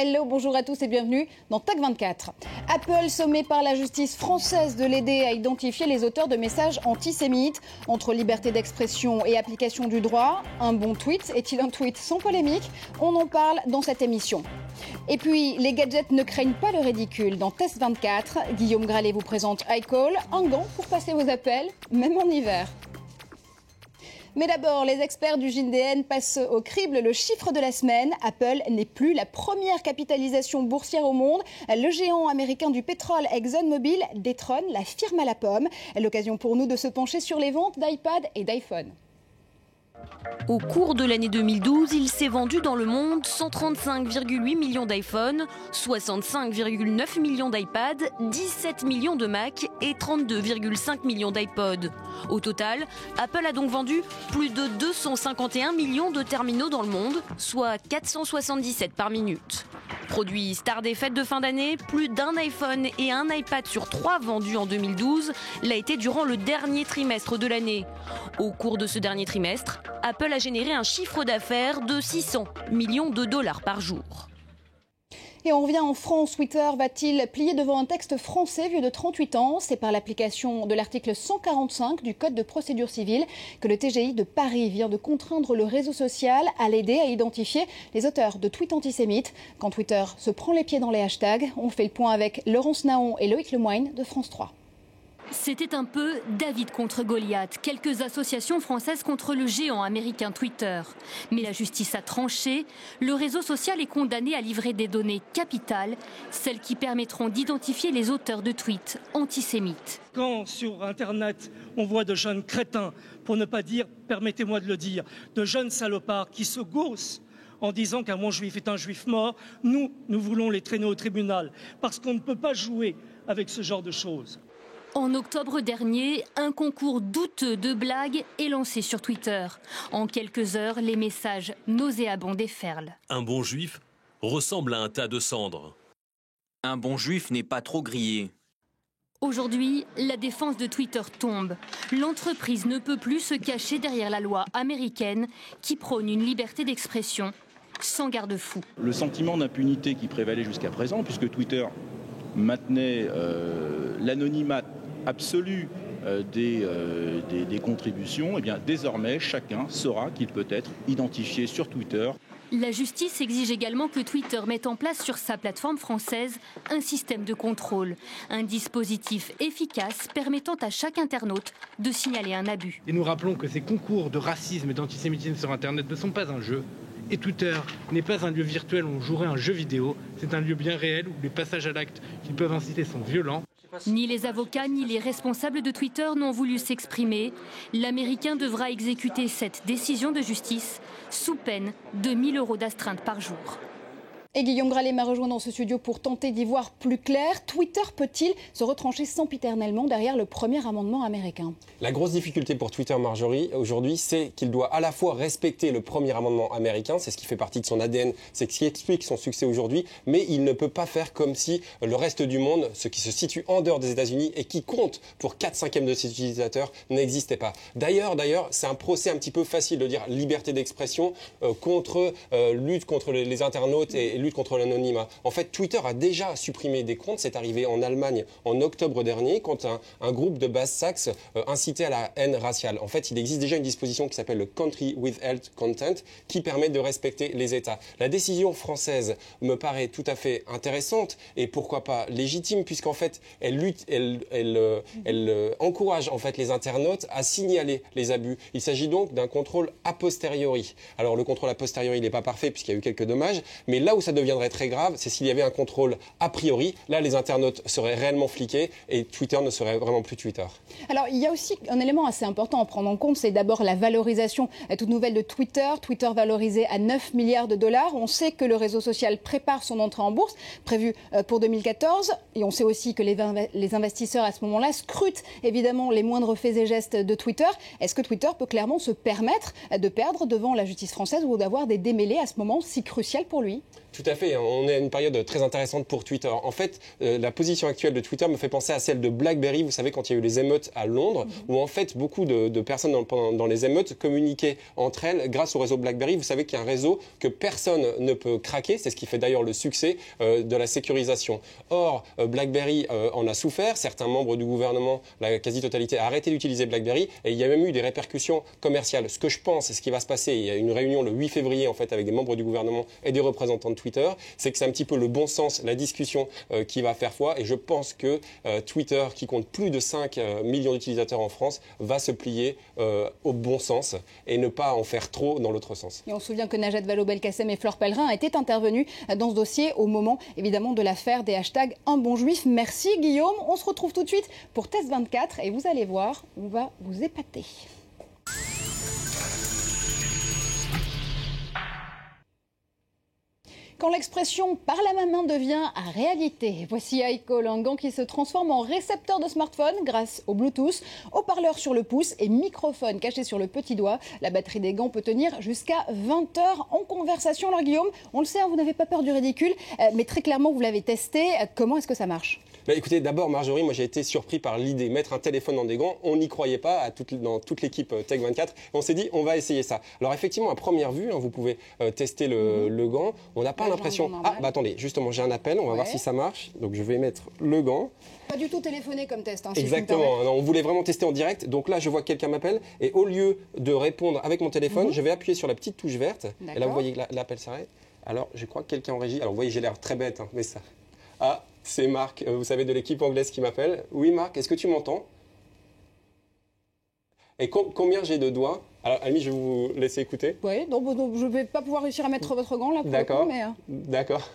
Hello, bonjour à tous et bienvenue dans TAC24. Apple sommé par la justice française de l'aider à identifier les auteurs de messages antisémites. Entre liberté d'expression et application du droit, un bon tweet est-il un tweet sans polémique? On en parle dans cette émission. Et puis, les gadgets ne craignent pas le ridicule. Dans Test 24, Guillaume Gralet vous présente iCall, un gant pour passer vos appels, même en hiver. Mais d'abord, les experts du JDN passent au crible le chiffre de la semaine. Apple n'est plus la première capitalisation boursière au monde. Le géant américain du pétrole ExxonMobil détrône la firme à la pomme. L'occasion pour nous de se pencher sur les ventes d'iPad et d'iPhone. Au cours de l'année 2012, il s'est vendu dans le monde 135,8 millions d'iPhone, 65,9 millions d'iPad, 17 millions de Mac et 32,5 millions d'iPod. Au total, Apple a donc vendu plus de 251 millions de terminaux dans le monde, soit 477 par minute. Produit star des fêtes de fin d'année, plus d'un iPhone et un iPad sur 3 vendus en 2012 l'a été durant le dernier trimestre de l'année. Au cours de ce dernier trimestre, Apple a généré un chiffre d'affaires de 600 millions de dollars par jour. Et on revient en France. Twitter va-t-il plier devant un texte français vieux de 38 ans? C'est par l'application de l'article 145 du Code de procédure civile que le TGI de Paris vient de contraindre le réseau social à l'aider à identifier les auteurs de tweets antisémites. Quand Twitter se prend les pieds dans les hashtags, on fait le point avec Laurence Naon et Loïc Lemoine de France 3. C'était un peu David contre Goliath, quelques associations françaises contre le géant américain Twitter. Mais la justice a tranché, le réseau social est condamné à livrer des données capitales, celles qui permettront d'identifier les auteurs de tweets antisémites. Quand sur Internet on voit de jeunes crétins, pour ne pas dire, permettez-moi de le dire, de jeunes salopards qui se gaussent en disant qu'un bon juif est un juif mort, nous voulons les traîner au tribunal, parce qu'on ne peut pas jouer avec ce genre de choses. En octobre dernier, un concours douteux de blagues est lancé sur Twitter. En quelques heures, les messages nauséabonds déferlent. Un bon juif ressemble à un tas de cendres. Un bon juif n'est pas trop grillé. Aujourd'hui, la défense de Twitter tombe. L'entreprise ne peut plus se cacher derrière la loi américaine qui prône une liberté d'expression sans garde-fou. Le sentiment d'impunité qui prévalait jusqu'à présent, puisque Twitter maintenait l'anonymat absolu des contributions, eh bien, désormais, chacun saura qu'il peut être identifié sur Twitter. La justice exige également que Twitter mette en place sur sa plateforme française un système de contrôle, un dispositif efficace permettant à chaque internaute de signaler un abus. Et nous rappelons que ces concours de racisme et d'antisémitisme sur Internet ne sont pas un jeu. Et Twitter n'est pas un lieu virtuel où on jouerait un jeu vidéo, c'est un lieu bien réel où les passages à l'acte qui peuvent inciter sont violents. Ni les avocats ni les responsables de Twitter n'ont voulu s'exprimer. L'Américain devra exécuter cette décision de justice sous peine de 1 000 € d'astreinte par jour. Et Guillaume Gralet m'a rejoint dans ce studio pour tenter d'y voir plus clair. Twitter peut-il se retrancher sempiternellement derrière le premier amendement américain? La grosse difficulté pour Twitter, Marjorie, aujourd'hui, c'est qu'il doit à la fois respecter le premier amendement américain, c'est ce qui fait partie de son ADN, c'est ce qui explique son succès aujourd'hui, mais il ne peut pas faire comme si le reste du monde, ce qui se situe en dehors des États-Unis et qui compte pour 4/5 de ses utilisateurs, n'existait pas. D'ailleurs, c'est un procès un petit peu facile de dire liberté d'expression contre lutte contre les internautes et lutte contre l'anonymat. En fait, Twitter a déjà supprimé des comptes. C'est arrivé en Allemagne en octobre dernier quand un groupe de base Saxe incitait à la haine raciale. En fait, il existe déjà une disposition qui s'appelle le Country Withheld Content qui permet de respecter les États. La décision française me paraît tout à fait intéressante et pourquoi pas légitime puisqu'en fait, elle encourage en fait les internautes à signaler les abus. Il s'agit donc d'un contrôle a posteriori. Alors le contrôle a posteriori, il n'est pas parfait puisqu'il y a eu quelques dommages, mais là où ça deviendrait très grave, c'est s'il y avait un contrôle a priori. Là, les internautes seraient réellement fliqués et Twitter ne serait vraiment plus Twitter. Alors, il y a aussi un élément assez important à prendre en compte, c'est d'abord la valorisation toute nouvelle de Twitter. Twitter valorisé à 9 milliards de dollars. On sait que le réseau social prépare son entrée en bourse, prévue pour 2014. Et on sait aussi que les investisseurs, à ce moment-là, scrutent évidemment les moindres faits et gestes de Twitter. Est-ce que Twitter peut clairement se permettre de perdre devant la justice française ou d'avoir des démêlés à ce moment si crucial pour lui ? Tout à fait, on est à une période très intéressante pour Twitter. En fait, la position actuelle de Twitter me fait penser à celle de BlackBerry, vous savez, quand il y a eu les émeutes à Londres, où en fait beaucoup de personnes dans les émeutes communiquaient entre elles grâce au réseau BlackBerry. Vous savez qu'il y a un réseau que personne ne peut craquer, c'est ce qui fait d'ailleurs le succès de la sécurisation. Or, BlackBerry en a souffert, certains membres du gouvernement, la quasi-totalité, a arrêté d'utiliser BlackBerry et il y a même eu des répercussions commerciales. Ce que je pense, et ce qui va se passer, il y a une réunion le 8 février en fait avec des membres du gouvernement et des représentants de Twitter, c'est que c'est un petit peu le bon sens, la discussion qui va faire foi et je pense que Twitter, qui compte plus de 5 millions d'utilisateurs en France, va se plier au bon sens et ne pas en faire trop dans l'autre sens. Et on se souvient que Najat Vallaud-Belkacem et Fleur Pellerin étaient intervenus dans ce dossier au moment évidemment de l'affaire des hashtags Un bon juif. Merci Guillaume, on se retrouve tout de suite pour Test 24 et vous allez voir, on va vous épater. Quand l'expression « par la main » devient réalité, voici iCall, un gant qui se transforme en récepteur de smartphone grâce au Bluetooth, haut-parleur sur le pouce et microphone caché sur le petit doigt. La batterie des gants peut tenir jusqu'à 20 heures en conversation. Alors Guillaume, on le sait, vous n'avez pas peur du ridicule, mais très clairement vous l'avez testé. Comment est-ce que ça marche ? Écoutez, d'abord Marjorie, moi j'ai été surpris par l'idée, mettre un téléphone dans des gants, on n'y croyait pas dans toute l'équipe Tech 24, on s'est dit on va essayer ça. Alors effectivement à première vue, vous pouvez tester le gant, on n'a pas l'impression... attendez, justement j'ai un appel, on va voir si ça marche, donc je vais mettre le gant. Pas du tout téléphoner comme test. Exactement, on voulait vraiment tester en direct, donc là je vois que quelqu'un m'appelle et au lieu de répondre avec mon téléphone, je vais appuyer sur la petite touche verte, et là vous voyez que l'appel s'arrête. Alors je crois que quelqu'un en régie, alors vous voyez j'ai l'air très bête, mais ça... Ah, c'est Marc, vous savez, de l'équipe anglaise qui m'appelle. Oui, Marc, est-ce que tu m'entends? Et combien j'ai de doigts? Alors, Ami, je vais vous laisser écouter. Oui, donc je ne vais pas pouvoir réussir à mettre votre gant là pour D'accord, le coup, mais... D'accord.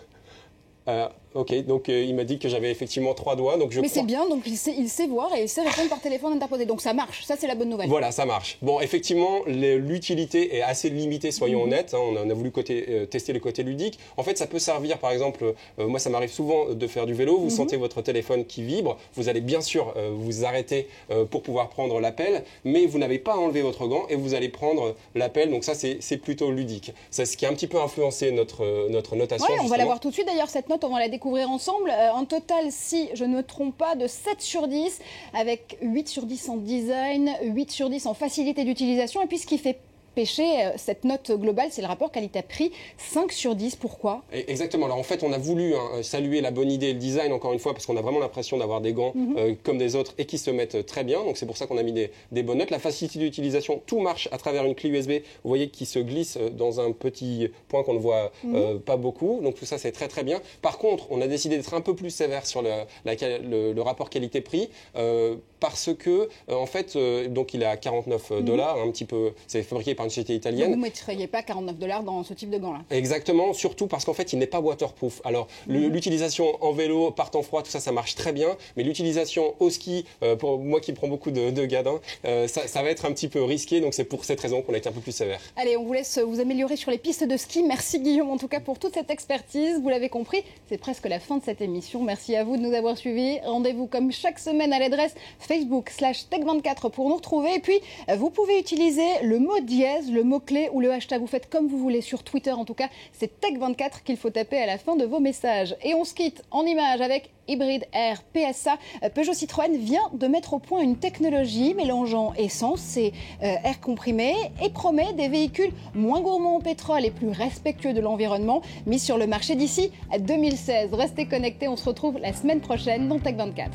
Ok, donc il m'a dit que j'avais effectivement 3 doigts. Donc mais c'est bien, donc il sait voir et il sait répondre par téléphone interposé. Donc ça marche, ça c'est la bonne nouvelle. Voilà, ça marche. Bon, effectivement, l'utilité est assez limitée, soyons honnêtes. On a voulu tester le côté ludique. En fait, ça peut servir, par exemple, moi ça m'arrive souvent de faire du vélo, vous sentez votre téléphone qui vibre, vous allez bien sûr vous arrêter pour pouvoir prendre l'appel, mais vous n'avez pas enlevé votre gant et vous allez prendre l'appel. Donc ça, c'est plutôt ludique. C'est ce qui a un petit peu influencé notre notation. Oui, on va la voir tout de suite. D'ailleurs, cette note, on va la découvrir ensemble. Un total, si je ne me trompe pas, de 7 sur 10, avec 8 sur 10 en design, 8 sur 10 en facilité d'utilisation. Et puis ce qui fait pêcher cette note globale, c'est le rapport qualité-prix, 5 sur 10. Pourquoi? Exactement. Alors en fait, on a voulu saluer la bonne idée et le design, encore une fois, parce qu'on a vraiment l'impression d'avoir des gants comme des autres et qui se mettent très bien. Donc c'est pour ça qu'on a mis des bonnes notes. La facilité d'utilisation, tout marche à travers une clé USB. Vous voyez qui se glisse dans un petit point qu'on ne voit pas beaucoup. Donc tout ça, c'est très très bien. Par contre, on a décidé d'être un peu plus sévère sur le rapport qualité-prix parce que, en fait, donc il est à 49 $, un petit peu, c'est fabriqué par une société italienne. Vous ne mettriez pas 49 $ dans ce type de gants-là? Exactement, surtout parce qu'en fait, il n'est pas waterproof. Alors, l'utilisation en vélo, par temps froid, tout ça, ça marche très bien. Mais l'utilisation au ski, pour moi qui prends beaucoup de gadins, ça va être un petit peu risqué. Donc, c'est pour cette raison qu'on a été un peu plus sévère. Allez, on vous laisse vous améliorer sur les pistes de ski. Merci Guillaume, en tout cas, pour toute cette expertise. Vous l'avez compris, c'est presque la fin de cette émission. Merci à vous de nous avoir suivis. Rendez-vous comme chaque semaine à l'adresse Facebook/Tech24 pour nous retrouver. Et puis, vous pouvez utiliser le mot dièse, le mot-clé ou le hashtag. Vous faites comme vous voulez sur Twitter. En tout cas, c'est Tech24 qu'il faut taper à la fin de vos messages. Et on se quitte en images avec Hybride Air PSA. Peugeot Citroën vient de mettre au point une technologie mélangeant essence et air comprimé et promet des véhicules moins gourmands en pétrole et plus respectueux de l'environnement mis sur le marché d'ici à 2016. Restez connectés, on se retrouve la semaine prochaine dans Tech24.